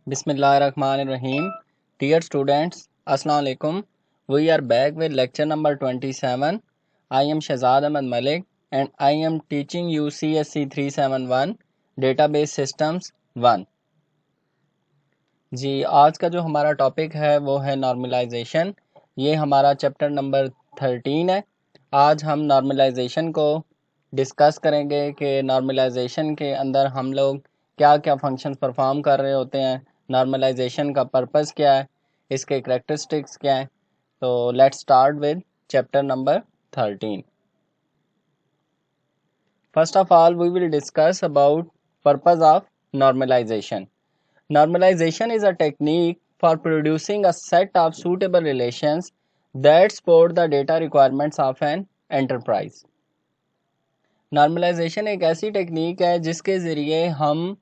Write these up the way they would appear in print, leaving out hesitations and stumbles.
Bismillahirrahmanirrahim. Dear students, Assalamu alaikum. We are back with lecture number 27. I am Shahzad Ahmed Malik and I am teaching you CSC 371 Database Systems 1. जी आज का जो हमारा topic है वो है normalisation. ये हमारा चैप्टर नंबर 13 है। आज हम नॉर्मलाइजेशन को डिस्कस करेंगे कि नॉर्मलाइजेशन के अंदर हम लोग क्या क्या फंक्शंस परफॉर्म कर रहे होते हैं, नॉर्मलाइजेशन का पर्पस क्या है, इसके करैक्टरिस्टिक्स क्या है। तो let's start with chapter number 13। First of all we will discuss about purpose of normalization. Normalization is a technique for producing a set of suitable relations that support the data requirements of an enterprise. Normalization एक ऐसी technique है जिसके ज़रिए हम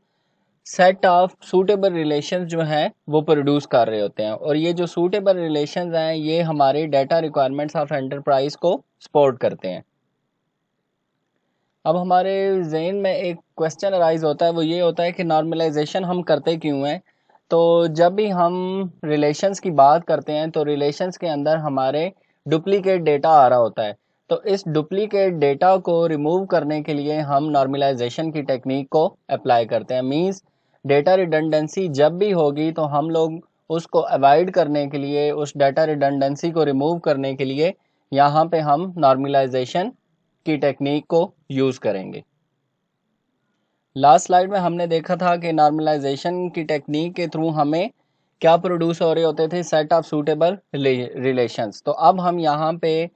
set of suitable relations जो हैं वो produce कर रहे होते हैं, और ये जो सूटेबल रिलेशंस हैं ये हमारे डाटा रिक्वायरमेंट्स ऑफ एंटरप्राइज को सपोर्ट करते हैं। अब हमारे जहन में एक क्वेश्चन अराइज होता है, वो ये होता है कि नॉर्मलाइजेशन हम करते क्यों हैं। तो जब भी हम रिलेशंस की बात करते हैं तो रिलेशंस के अंदर हमारे डुप्लीकेट डेटा आ रहा होता है। तो इस डुप्लीकेट डेटा को रिमूव करने के लिए हम नॉर्मलाइजेशन की टेक्निक को अप्लाई करते हैं। मींस डेटा रिडंडेंसी जब भी होगी तो हम लोग उसको अवॉइड करने के लिए, उस डेटा रिडंडेंसी को रिमूव करने के लिए यहाँ पे हम नॉर्मलाइजेशन की टेक्निक को यूज़ करेंगे। लास्ट स्लाइड में हमने देखा था कि नॉर्मलाइजेशन की टेक्निक के थ्रू हमें क्या प्रोड्यूस हो रहे होते थे, सेट ऑफ सूटेबल रिलेशंस। तो अब हम यहाँ पे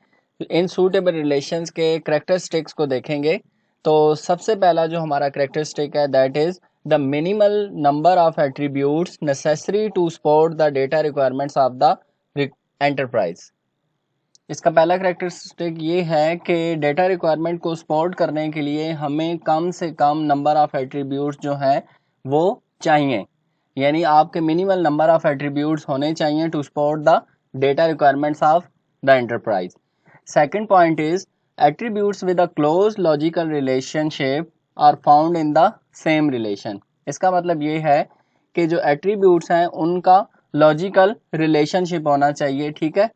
इन सूटेबल रिलेशंस के करैक्टरिस्टिक्स को देखेंगे। तो सबसे पहला जो हमारा करैक्टरिस्टिक है that is the minimal number of attributes necessary to support the data requirements of the enterprise. इसका पहला करैक्टरिस्टिक ये है कि डेटा रिक्वायरमेंट को सपोर्ट करने के लिए हमें कम से कम नंबर ऑफ एट्रीब्यूट्स जो हैं वो चाहिए, यानी आपके मिनिमल नंबर ऑफ एट्रीब्यूट्स होने चाहिए to support the data requirements of the enterprise. Second point is attributes with a close logical relationship are found in the same relation. इसका मतलब ये है कि जो एट्रीब्यूट्स हैं उनका लॉजिकल रिलेशनशिप होना चाहिए, ठीक है।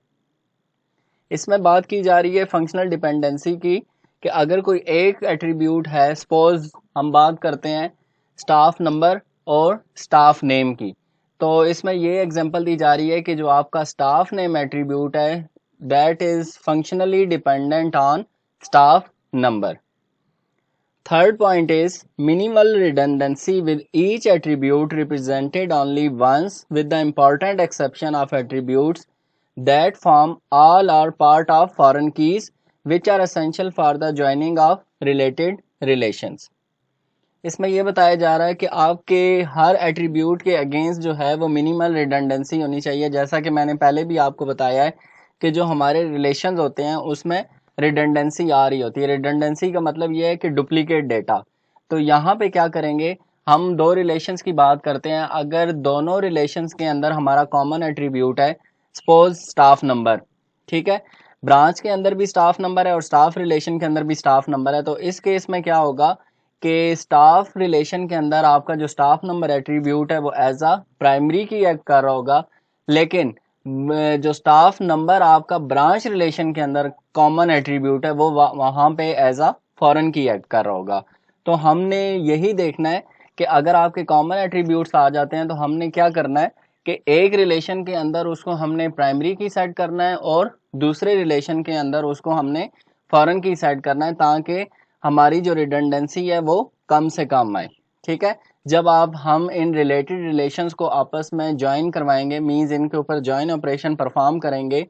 इसमें बात की जा रही है फंक्शनल डिपेंडेंसी की, कि अगर कोई एक एट्रीब्यूट है, सपोज हम बात करते हैं स्टाफ नंबर और स्टाफ नेम की, तो इसमें ये एग्जांपल दी जा रही है कि जो आपका स्टाफ नेम एट्रीब्यूट है that is functionally dependent on staff number. Third point is minimal redundancy with each attribute represented only once with the important exception of attributes that form all or part of foreign keys which are essential for the joining of related relations. इसमें यह बताया जा रहा है कि आपके हर attribute के against जो है वो मिनिमल रिडंडेंसी होनी चाहिए। जैसा कि मैंने पहले भी आपको बताया है कि जो हमारे रिलेशंस होते हैं उसमें रिडंडेंसी आ रही होती है। रिडंडेंसी का मतलब ये है कि डुप्लीकेट डेटा। तो यहाँ पे क्या करेंगे, हम दो रिलेशंस की बात करते हैं। अगर दोनों रिलेशंस के अंदर हमारा कॉमन एट्रीब्यूट है, सपोज स्टाफ नंबर, ठीक है, ब्रांच के अंदर भी स्टाफ नंबर है और स्टाफ रिलेशन के अंदर भी स्टाफ नंबर है, तो इस केस में क्या होगा कि स्टाफ रिलेशन के अंदर आपका जो स्टाफ नंबर एट्रीब्यूट है वो एज अ प्राइमरी की एक्ट कर रहा होगा, लेकिन जो स्टाफ नंबर आपका ब्रांच रिलेशन के अंदर कॉमन एट्रीब्यूट है वो वहाँ पे एज अ फॉरेन की एक्ट कर रहा होगा। तो हमने यही देखना है कि अगर आपके कॉमन एट्रीब्यूट्स आ जाते हैं तो हमने क्या करना है कि एक रिलेशन के अंदर उसको हमने प्राइमरी की सेट करना है और दूसरे रिलेशन के अंदर उसको हमने फॉरेन की सेट करना है, ताकि हमारी जो रिडंडेंसी है वो कम से कम आए, ठीक है। जब हम इन रिलेटेड रिलेशंस को आपस में ज्वाइन करवाएंगे, मींस इनके ऊपर ज्वाइन ऑपरेशन परफॉर्म करेंगे,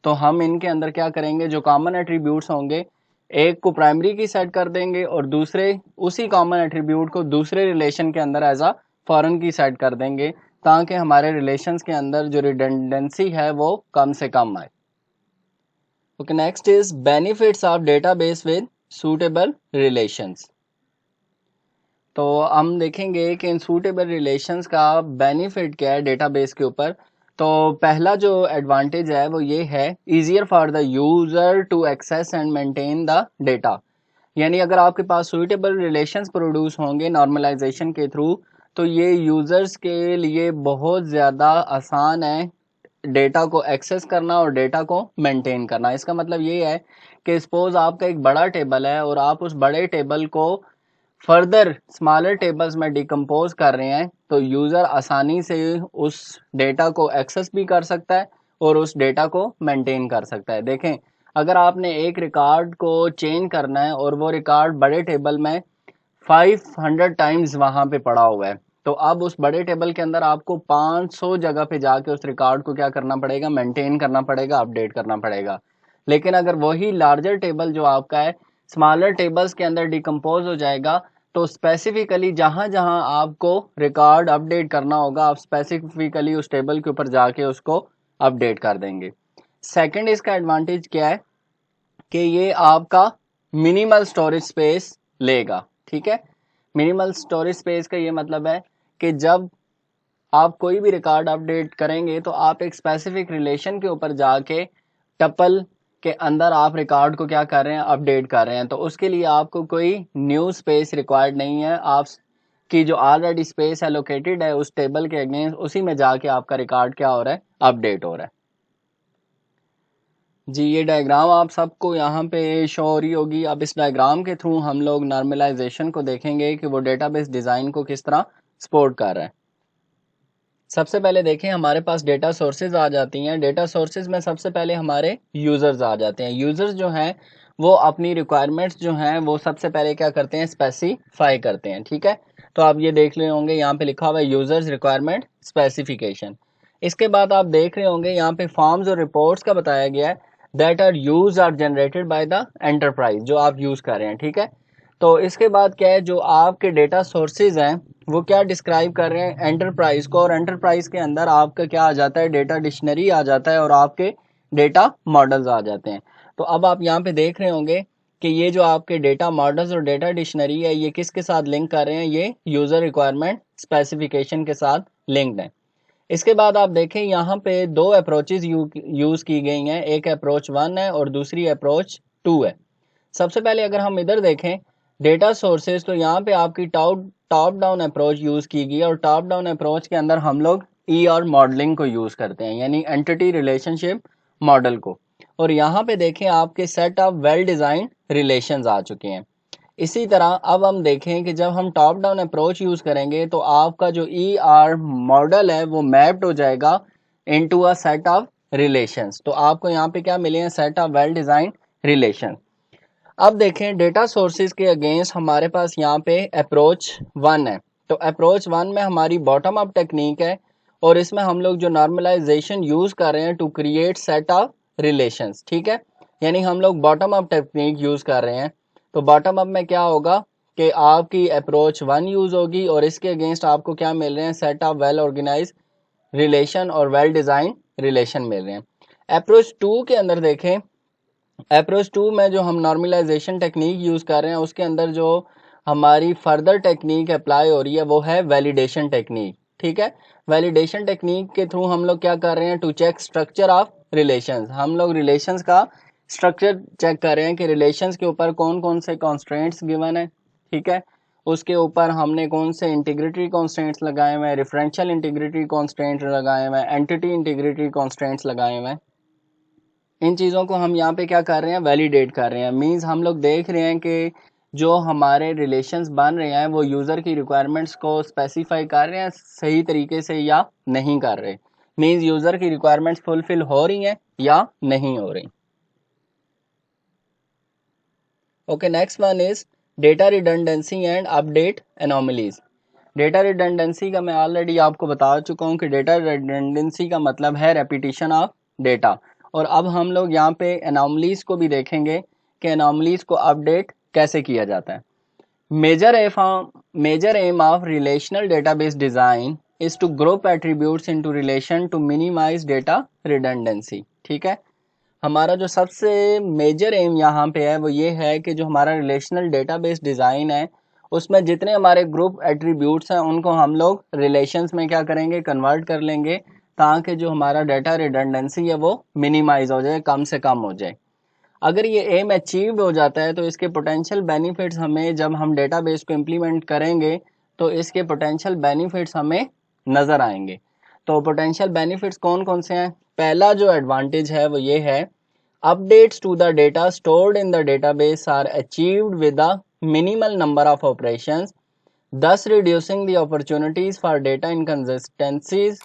तो हम इनके अंदर क्या करेंगे, जो कॉमन एट्रीब्यूट्स होंगे एक को प्राइमरी की सेट कर देंगे और दूसरे उसी कॉमन एट्रीब्यूट को दूसरे रिलेशन के अंदर एज अ फॉरेन की सेट कर देंगे, ताकि हमारे रिलेशंस के अंदर जो रिडंडेंसी है वो कम से कम आए। Okay, next is benefits of database with suitable relations. तो हम देखेंगे कि इन सूटेबल रिलेशंस का बेनिफिट क्या है डेटाबेस के ऊपर। तो पहला जो एडवांटेज है वो ये है, easier for the user to access and maintain the data. यानी अगर आपके पास सूटेबल रिलेशंस प्रोड्यूस होंगे नॉर्मलाइजेशन के थ्रू, तो ये यूज़र्स के लिए बहुत ज़्यादा आसान है डेटा को एक्सेस करना और डेटा को मेंटेन करना। इसका मतलब ये है कि सपोज आपका एक बड़ा टेबल है और आप उस बड़े टेबल को फर्दर स्मॉलर टेबल्स में डिकम्पोज कर रहे हैं, तो यूज़र आसानी से उस डेटा को एक्सेस भी कर सकता है और उस डेटा को मेंटेन कर सकता है। देखें, अगर आपने एक रिकॉर्ड को चेंज करना है और वो रिकॉर्ड बड़े टेबल में 500 टाइम्स वहाँ पे पड़ा हुआ है, तो अब उस बड़े टेबल के अंदर आपको 500 जगह पे जाके उस रिकॉर्ड को क्या करना पड़ेगा, मेंटेन करना पड़ेगा, अपडेट करना पड़ेगा। लेकिन अगर वही लार्जर टेबल जो आपका है स्मॉलर टेबल्स के अंदर डिकम्पोज हो जाएगा, तो स्पेसिफिकली जहाँ जहाँ आपको रिकॉर्ड अपडेट करना होगा, आप स्पेसिफिकली उस टेबल के ऊपर जाके उसको अपडेट कर देंगे। सेकंड इसका एडवांटेज क्या है कि ये आपका मिनिमल स्टोरेज स्पेस लेगा। ठीक है, मिनिमल स्टोरेज स्पेस का ये मतलब है कि जब आप कोई भी रिकॉर्ड अपडेट करेंगे तो आप एक स्पेसिफिक रिलेशन के ऊपर जाके टपल के अंदर आप रिकॉर्ड को क्या कर रहे हैं, अपडेट कर रहे हैं। तो उसके लिए आपको कोई न्यू स्पेस रिक्वायर्ड नहीं है, आप की जो ऑलरेडी स्पेस एलोकेटेड है उस टेबल के अगेंस्ट, उसी में जाके आपका रिकॉर्ड क्या हो रहा है, अपडेट हो रहा है। जी, ये डायग्राम आप सबको यहाँ पे शो हो रही होगी। अब इस डायग्राम के थ्रू हम लोग नॉर्मलाइजेशन को देखेंगे कि वो डेटाबेस डिज़ाइन को किस तरह सपोर्ट कर रहा है। सबसे पहले देखें, हमारे पास डेटा सोर्सेज आ जाती हैं। डेटा सोर्सेज में सबसे पहले हमारे यूज़र्स आ जाते हैं। यूज़र्स जो हैं वो अपनी रिक्वायरमेंट्स जो हैं वो सबसे पहले क्या करते हैं, स्पेसिफाई करते हैं। ठीक है, तो आप ये देख रहे होंगे यहाँ पे लिखा हुआ है यूज़र्स रिक्वायरमेंट स्पेसिफिकेशन। इसके बाद आप देख रहे होंगे यहाँ पे फॉर्म्स और रिपोर्ट्स का बताया गया है that are use are generated by the enterprise, जो आप यूज़ कर रहे हैं। ठीक है, तो इसके बाद क्या है, जो आपके डेटा सोर्सेज हैं वो क्या डिस्क्राइब कर रहे हैं, एंटरप्राइज को, और एंटरप्राइज के अंदर आपका क्या आ जाता है, डेटा डिक्शनरी आ जाता है और आपके डेटा मॉडल्स आ जाते हैं। तो अब आप यहाँ पे देख रहे होंगे कि ये जो आपके डेटा मॉडल्स और डेटा डिक्शनरी है ये किसके साथ लिंक कर रहे हैं, ये यूज़र रिक्वायरमेंट स्पेसिफिकेशन के साथ लिंक्ड है। इसके बाद आप देखें यहाँ पे दो अप्रोचेज यूज़ की गई हैं, एक अप्रोच 1 है और दूसरी अप्रोच 2 है। सबसे पहले अगर हम इधर देखें डेटा सोर्सेज, तो यहाँ पे आपकी टॉप डाउन अप्रोच यूज़ की गई है और टॉप डाउन अप्रोच के अंदर हम लोग ER मॉडलिंग को यूज़ करते हैं, यानी एंटिटी रिलेशनशिप मॉडल को। और यहाँ पे देखें आपके set of well design relations आ चुके हैं। इसी तरह अब हम देखें कि जब हम टॉप डाउन अप्रोच यूज़ करेंगे तो आपका जो ER मॉडल है वो मैप्ड हो जाएगा into a set of relations. तो आपको यहाँ पे क्या मिले हैं, set of well design relation. अब देखें डेटा सोर्सेज के अगेंस्ट हमारे पास यहाँ पे अप्रोच 1 है। तो अप्रोच 1 में हमारी बॉटम अप टेक्निक है और इसमें हम लोग जो नॉर्मलाइजेशन यूज़ कर रहे हैं to create set of relations. ठीक है, यानी हम लोग बॉटम अप टेक्निक यूज़ कर रहे हैं। तो बॉटम अप में क्या होगा कि आपकी अप्रोच 1 यूज़ होगी और इसके अगेंस्ट आपको क्या मिल रहे हैं, set of well organise relation और वेल डिज़ाइन रिलेशन मिल रहे हैं। अप्रोच 2 के अंदर देखें, अप्रोच 2 में जो हम नॉर्मलाइजेशन टेक्निक यूज़ कर रहे हैं उसके अंदर जो हमारी फर्दर टेक्निक अप्लाई हो रही है वो है वैलिडेशन टेक्निक। ठीक है, वैलिडेशन टेक्निक के थ्रू हम लोग क्या कर रहे हैं, to check structure of relations. हम लोग रिलेशंस का स्ट्रक्चर चेक कर रहे हैं कि रिलेशंस के ऊपर कौन कौन से कॉन्स्ट्रेंट्स गिवन है। ठीक है, उसके ऊपर हमने कौन से इंटीग्रिटी कॉन्स्ट्रेंट्स लगाए हुए हैं, रेफरेंशियल इंटीग्रिटी कॉन्स्ट्रेंट लगाए हुए हैं, एंटिटी इंटीग्रिटी कॉन्स्ट्रेंट्स लगाए हुए हैं। इन चीज़ों को हम यहाँ पे क्या कर रहे हैं, वैलिडेट कर रहे हैं। मींस हम लोग देख रहे हैं कि जो हमारे रिलेशंस बन रहे हैं वो यूज़र की रिक्वायरमेंट्स को स्पेसिफाई कर रहे हैं सही तरीके से या नहीं कर रहे। मींस यूज़र की रिक्वायरमेंट्स फुलफिल हो रही हैं या नहीं हो रही। Okay, next one is data redundancy and update anomalies. Data redundancy का मैं ऑलरेडी आपको बता चुका हूँ कि डेटा रिडंडेंसी का मतलब है रेपिटेशन ऑफ डेटा। और अब हम लोग यहाँ पे एनोमलीज को भी देखेंगे कि एनोमलीज को अपडेट कैसे किया जाता है। Major aim of relational database design is to group attributes into relation to minimise data redundancy. ठीक है, हमारा जो सबसे मेजर एम यहाँ पे है वो ये है कि जो हमारा रिलेशनल डेटाबेस डिज़ाइन है उसमें जितने हमारे ग्रुप एट्रीब्यूट्स हैं उनको हम लोग रिलेशंस में क्या करेंगे, कन्वर्ट कर लेंगे, ताकि जो हमारा डेटा रिडंडेंसी है वो मिनिमाइज हो जाए, कम से कम हो जाए। अगर ये एम अचीव हो जाता है तो इसके पोटेंशियल बेनिफिट्स हमें जब हम डेटाबेस को इम्प्लीमेंट करेंगे तो इसके पोटेंशियल बेनिफिट्स हमें नज़र आएंगे। तो पोटेंशियल बेनिफिट्स कौन कौन से हैं? पहला जो एडवांटेज है वो ये है, updates to the data stored in the database are achieved with a minimal number of operations, thus reducing the opportunities for data inconsistencies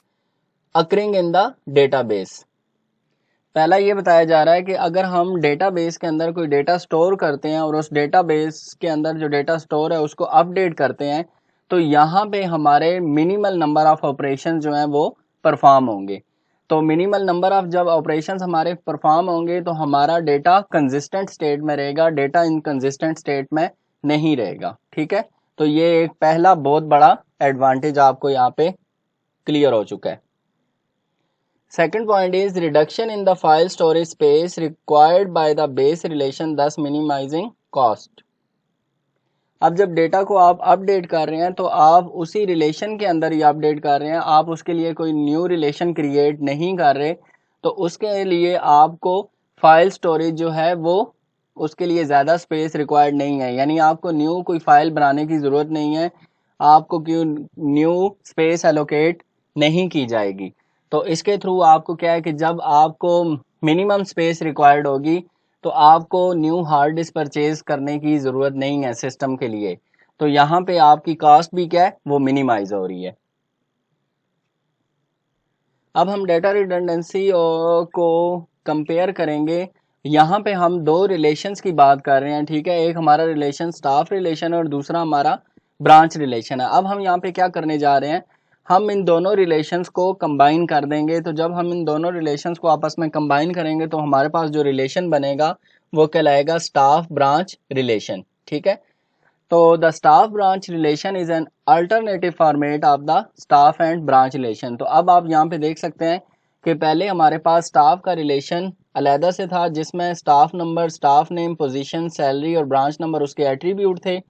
occurring in the database। पहला ये बताया जा रहा है कि अगर हम डेटाबेस के अंदर कोई डेटा स्टोर करते हैं और उस डेटाबेस के अंदर जो डेटा स्टोर है उसको अपडेट करते हैं, तो यहाँ पे हमारे मिनिमल नंबर ऑफ ऑपरेशन जो हैं वो परफॉर्म होंगे। तो मिनिमल नंबर ऑफ जब ऑपरेशंस हमारे परफॉर्म होंगे तो हमारा डेटा कंसिस्टेंट स्टेट में रहेगा, डेटा इनकंसिस्टेंट स्टेट में नहीं रहेगा। ठीक है, तो ये एक पहला बहुत बड़ा एडवांटेज आपको यहाँ पे क्लियर हो चुका है। Second point is reduction in the file storage space required by the base relation, thus minimizing cost। अब जब डेटा को आप अपडेट कर रहे हैं तो आप उसी रिलेशन के अंदर ही अपडेट कर रहे हैं, आप उसके लिए कोई न्यू रिलेशन क्रिएट नहीं कर रहे, तो उसके लिए आपको फाइल स्टोरेज जो है वो उसके लिए ज़्यादा स्पेस रिक्वायर्ड नहीं है, यानी आपको न्यू कोई फाइल बनाने की ज़रूरत नहीं है, आपको क्यों न्यू स्पेस एलोकेट नहीं की जाएगी। तो इसके थ्रू आपको क्या है कि जब आपको मिनिमम स्पेस रिक्वायर्ड होगी तो आपको न्यू हार्ड डिस्क परचेज करने की ज़रूरत नहीं है सिस्टम के लिए, तो यहाँ पे आपकी कॉस्ट भी क्या है वो मिनिमाइज हो रही है। अब हम डेटा रिडंडेंसी को कंपेयर करेंगे। यहाँ पे हम दो रिलेशंस की बात कर रहे हैं, ठीक है, एक हमारा रिलेशन स्टाफ रिलेशन और दूसरा हमारा ब्रांच रिलेशन है। अब हम यहाँ पे क्या करने जा रहे हैं, हम इन दोनों रिलेशंस को कंबाइन कर देंगे। तो जब हम इन दोनों रिलेशंस को आपस में कंबाइन करेंगे तो हमारे पास जो रिलेशन बनेगा वो कहलाएगा स्टाफ ब्रांच रिलेशन। ठीक है, तो the staff branch relation is an alternative format of the staff and branch relation. तो अब आप यहाँ पे देख सकते हैं कि पहले हमारे पास स्टाफ का रिलेशन अलहदा से था जिसमें staff number, staff name, position, salary और ब्रांच नंबर उसके एट्रीब्यूट थे।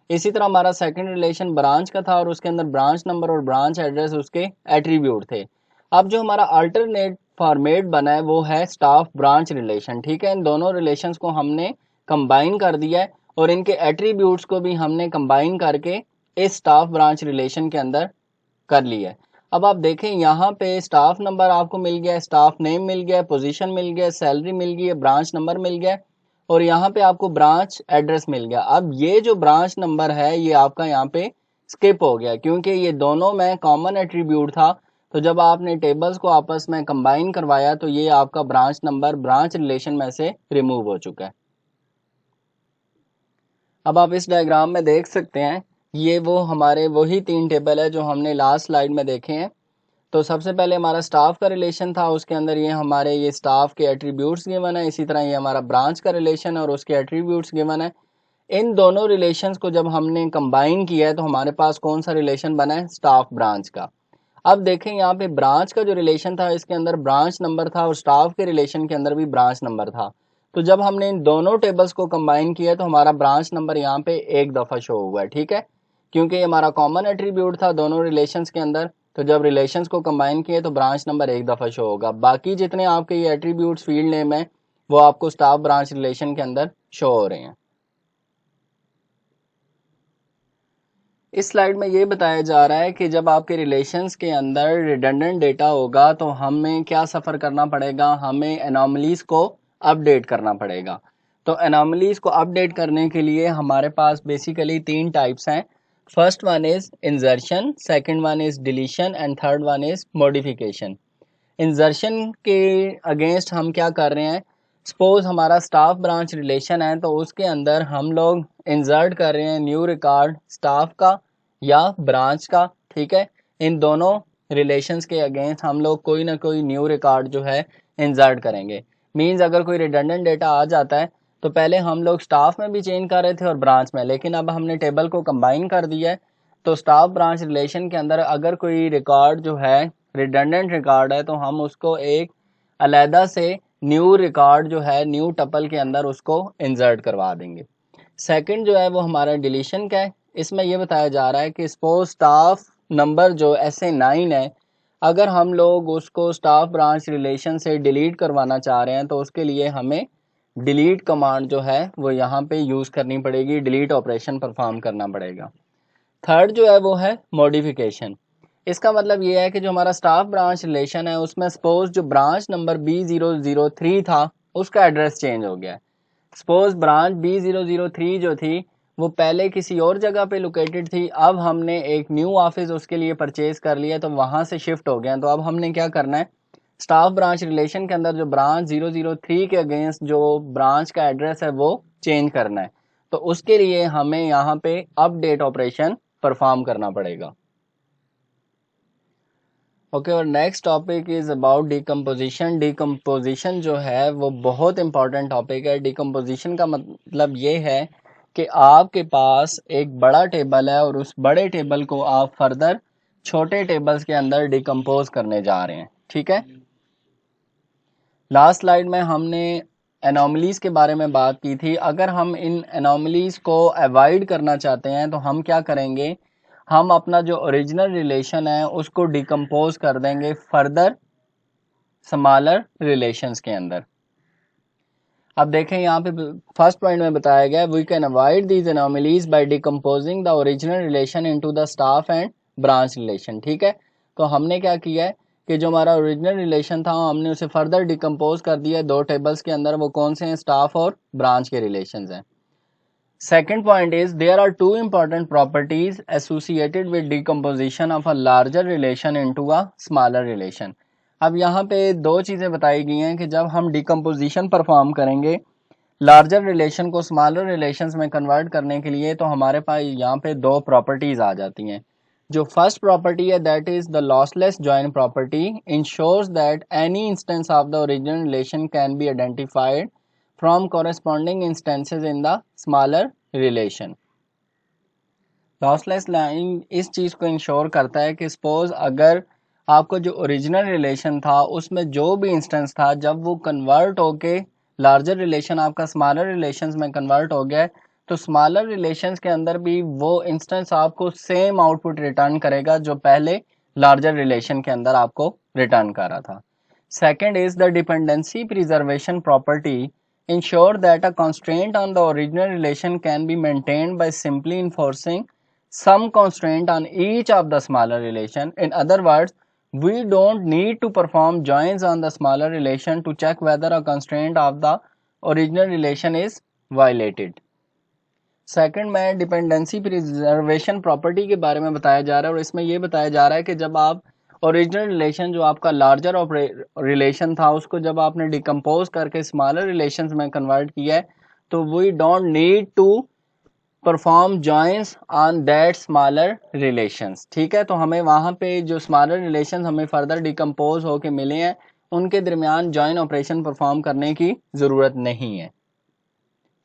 इसी तरह हमारा सेकंड रिलेशन ब्रांच का था और उसके अंदर ब्रांच नंबर और ब्रांच एड्रेस उसके एट्रीब्यूट थे। अब जो हमारा अल्टरनेट फॉर्मेट बना है वो है स्टाफ ब्रांच रिलेशन। ठीक है, इन दोनों रिलेशंस को हमने कंबाइन कर दिया है और इनके एट्रीब्यूट्स को भी हमने कंबाइन करके इस स्टाफ ब्रांच रिलेशन के अंदर कर लिया है। अब आप देखें यहाँ पे स्टाफ नंबर आपको मिल गया, स्टाफ नेम मिल गया, पोजीशन मिल गया, सैलरी मिल गई है, ब्रांच नंबर मिल गया और यहाँ पे आपको ब्रांच एड्रेस मिल गया। अब ये जो ब्रांच नंबर है ये आपका यहाँ पे स्किप हो गया क्योंकि ये दोनों में कॉमन एट्रीब्यूट था, तो जब आपने टेबल्स को आपस में कंबाइन करवाया तो ये आपका ब्रांच नंबर ब्रांच रिलेशन में से रिमूव हो चुका है। अब आप इस डायग्राम में देख सकते हैं ये वो हमारे वही तीन टेबल है जो हमने लास्ट स्लाइड में देखे हैं। तो सबसे पहले हमारा स्टाफ का रिलेशन था, उसके अंदर ये हमारे ये स्टाफ के एट्रीब्यूट्स गिवन है। इसी तरह ये हमारा ब्रांच का रिलेशन है और उसके एट्रीब्यूट्स गिवन है। इन दोनों रिलेशंस को जब हमने कंबाइन किया है तो हमारे पास कौन सा रिलेशन बना है, स्टाफ ब्रांच का। अब देखें यहाँ पे ब्रांच का जो रिलेशन था इसके अंदर ब्रांच नंबर था और स्टाफ के रिलेशन के अंदर भी ब्रांच नंबर था। तो जब हमने इन दोनों टेबल्स को कंबाइन किया तो हमारा ब्रांच नंबर यहाँ पे एक दफ़ा शो हुआ है। ठीक है, क्योंकि ये हमारा कॉमन एट्रीब्यूट था दोनों रिलेशंस के अंदर, तो जब रिलेशंस को कंबाइन किए तो ब्रांच नंबर एक दफ़ा शो होगा। बाकी जितने आपके ये एट्रीब्यूट्स फील्ड नेम है वो आपको स्टाफ ब्रांच रिलेशन के अंदर शो हो रहे हैं। इस स्लाइड में ये बताया जा रहा है कि जब आपके रिलेशंस के अंदर रिडंडेंट डेटा होगा तो हमें क्या सफ़र करना पड़ेगा, हमें एनॉमलीज़ को अपडेट करना पड़ेगा। तो एनॉमलीज़ को अपडेट करने के लिए हमारे पास बेसिकली तीन टाइप्स हैं। First one is insertion, second one is deletion and third one is modification. Insertion के अगेंस्ट हम क्या कर रहे हैं, सपोज हमारा स्टाफ ब्रांच रिलेशन है तो उसके अंदर हम लोग इंसर्ट कर रहे हैं न्यू रिकॉर्ड स्टाफ का या ब्रांच का। ठीक है, इन दोनों रिलेशंस के अगेंस्ट हम लोग कोई ना कोई न्यू रिकॉर्ड जो है इंसर्ट करेंगे। मींस अगर कोई रिडंडेंट डेटा आ जाता है तो पहले हम लोग स्टाफ में भी चेंज कर रहे थे और ब्रांच में, लेकिन अब हमने टेबल को कंबाइन कर दिया है तो स्टाफ ब्रांच रिलेशन के अंदर अगर कोई रिकॉर्ड जो है रिडंडेंट रिकॉर्ड है तो हम उसको एक अलहदा से न्यू रिकॉर्ड जो है न्यू टपल के अंदर उसको इंसर्ट करवा देंगे। सेकंड जो है वो हमारा डिलीशन का है। इसमें यह बताया जा रहा है कि सपोज स्टाफ नंबर जो SA9 है, अगर हम लोग उसको स्टाफ ब्रांच रिलेशन से डिलीट करवाना चाह रहे हैं तो उसके लिए हमें डिलीट कमांड जो है वो यहाँ पे यूज़ करनी पड़ेगी, डिलीट ऑपरेशन परफॉर्म करना पड़ेगा। थर्ड जो है वो है मॉडिफिकेशन। इसका मतलब ये है कि जो हमारा स्टाफ ब्रांच रिलेशन है उसमें सपोज जो ब्रांच नंबर B003 था उसका एड्रेस चेंज हो गया। सपोज ब्रांच B003 जो थी वो पहले किसी और जगह पे लोकेटेड थी, अब हमने एक न्यू ऑफिस उसके लिए परचेज कर लिया तो वहाँ से शिफ्ट हो गया। तो अब हमने क्या करना है, स्टाफ ब्रांच रिलेशन के अंदर जो ब्रांच 003 के अगेंस्ट जो ब्रांच का एड्रेस है वो चेंज करना है। तो उसके लिए हमें यहाँ पे अपडेट ऑपरेशन परफॉर्म करना पड़ेगा। ओके, और next topic is about decomposition. Decomposition जो है वो बहुत इंपॉर्टेंट टॉपिक है। डिकम्पोजिशन का मतलब ये है कि आपके पास एक बड़ा टेबल है और उस बड़े टेबल को आप फर्दर छोटे टेबल्स के अंदर डिकम्पोज करने जा रहे हैं। ठीक है, लास्ट स्लाइड में हमने एनोमलीज के बारे में बात की थी। अगर हम इन एनोमलीज को अवॉइड करना चाहते हैं तो हम क्या करेंगे, हम अपना जो ओरिजिनल रिलेशन है उसको डिकम्पोज कर देंगे फर्दर स्मॉलर रिलेशंस के अंदर। अब देखें यहाँ पे फर्स्ट पॉइंट में बताया गया we can avoid these anomalies by decomposing the original relation into the staff and branch relation. ठीक है, तो हमने क्या किया है कि जो हमारा ओरिजिनल रिलेशन था हमने उसे फर्दर डिकम्पोज कर दिया दो टेबल्स के अंदर। वो कौन से हैं, स्टाफ और ब्रांच के रिलेशंस हैं। Second point is there are two important properties associated with decomposition of a larger relation into a smaller relation। अब यहाँ पे दो चीज़ें बताई गई हैं कि जब हम डिकम्पोजिशन परफॉर्म करेंगे लार्जर रिलेशन को स्मॉलर रिलेशंस में कन्वर्ट करने के लिए तो हमारे पास यहाँ पे दो प्रॉपर्टीज आ जाती हैं। जो फर्स्ट प्रॉपर्टी है that is the lossless join property ensures that any instance of the original relation can be identified from corresponding instances in the smaller relation. Lossless line इस चीज़ को इंश्योर करता है कि सपोज अगर आपको जो ओरिजिनल रिलेशन था उसमें जो भी इंस्टेंस था जब वो कन्वर्ट होके लार्जर रिलेशन आपका स्मॉलर रिलेशंस में कन्वर्ट हो गया तो स्मॉलर रिलेशंस के अंदर भी वो इंस्टेंस आपको सेम आउटपुट रिटर्न करेगा जो पहले लार्जर रिलेशन के अंदर आपको रिटर्न कर रहा था। Second is the dependency preservation property ensure that a constraint on the original relation can be maintained by simply enforcing some constraint on each of the smaller relation. In other words, we don't need to perform joins on the smaller relation to check whether a constraint of the original relation is violated. Second में dependency preservation property के बारे में बताया जा रहा है और इसमें यह बताया जा रहा है कि जब आप ओरिजिनल रिलेशन जो आपका लार्जर रिलेशन था उसको जब आपने डिकम्पोज करके स्मॉलर रिलेशंस में कन्वर्ट किया है तो we don't need to perform joins on that smaller relations. ठीक है, तो हमें वहाँ पे जो स्मॉलर रिलेशंस हमें फर्दर डिकम्पोज होके मिले हैं उनके दरमियान जॉइन ऑपरेशन परफॉर्म करने की ज़रूरत नहीं है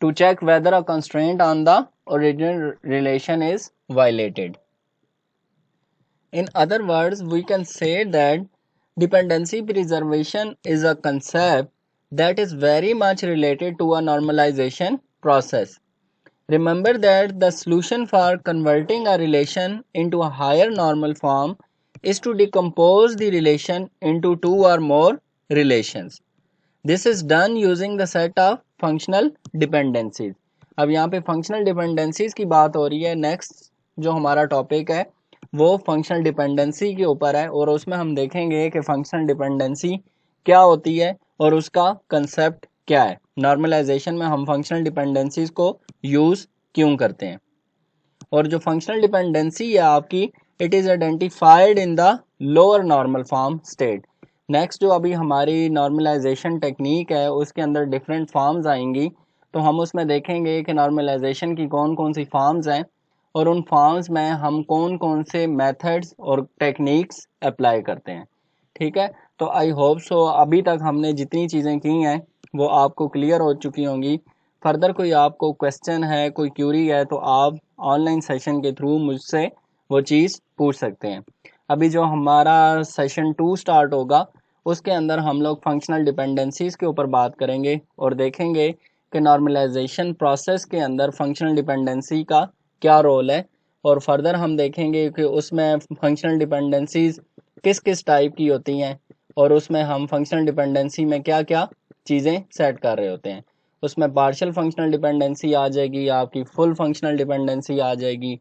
to check whether a constraint on the original relation is violated. In other words, we can say that dependency preservation is a concept that is very much related to a normalization process. Remember that the solution for converting a relation into a higher normal form is to decompose the relation into two or more relations. This is done using the set of functional dependencies. अब यहाँ पे functional dependencies की बात हो रही है। Next जो हमारा टॉपिक है वो फंक्शनल डिपेंडेंसी के ऊपर है और उसमें हम देखेंगे कि फंक्शनल डिपेंडेंसी क्या होती है और उसका कंसेप्ट क्या है। नॉर्मलाइजेशन में हम फंक्शनल डिपेंडेंसीज को यूज़ क्यों करते हैं और जो फंक्शनल डिपेंडेंसी है आपकी it is identified in the lower normal form state. Next जो अभी हमारी नॉर्मलाइजेशन टेक्निक है उसके अंदर डिफरेंट फॉर्म्स आएंगी तो हम उसमें देखेंगे कि नॉर्मलाइजेशन की कौन कौन सी फॉर्म्स हैं और उन फॉर्म्स में हम कौन कौन से मेथड्स और टेक्निक्स अप्लाई करते हैं। ठीक है, तो आई होप सो अभी तक हमने जितनी चीज़ें की हैं वो आपको क्लियर हो चुकी होंगी। फर्दर कोई आपको क्वेश्चन है, कोई क्यूरी है तो आप ऑनलाइन सेशन के थ्रू मुझसे वो चीज़ पूछ सकते हैं। अभी जो हमारा सेशन 2 स्टार्ट होगा उसके अंदर हम लोग फंक्शनल डिपेंडेंसीज के ऊपर बात करेंगे और देखेंगे कि नॉर्मलाइजेशन प्रोसेस के अंदर फंक्शनल डिपेंडेंसी का क्या रोल है और फर्दर हम देखेंगे कि उसमें फंक्शनल डिपेंडेंसीज किस किस टाइप की होती हैं और उसमें हम फंक्शनल डिपेंडेंसी में क्या क्या चीज़ें सेट कर रहे होते हैं। उसमें पार्शियल फंक्शनल डिपेंडेंसी आ जाएगी, आपकी फुल फंक्शनल डिपेंडेंसी आ जाएगी,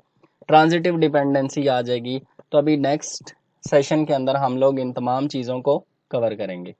ट्रांजिटिव डिपेंडेंसी आ जाएगी। तो अभी नेक्स्ट सेशन के अंदर हम लोग इन तमाम चीज़ों को कवर करेंगे।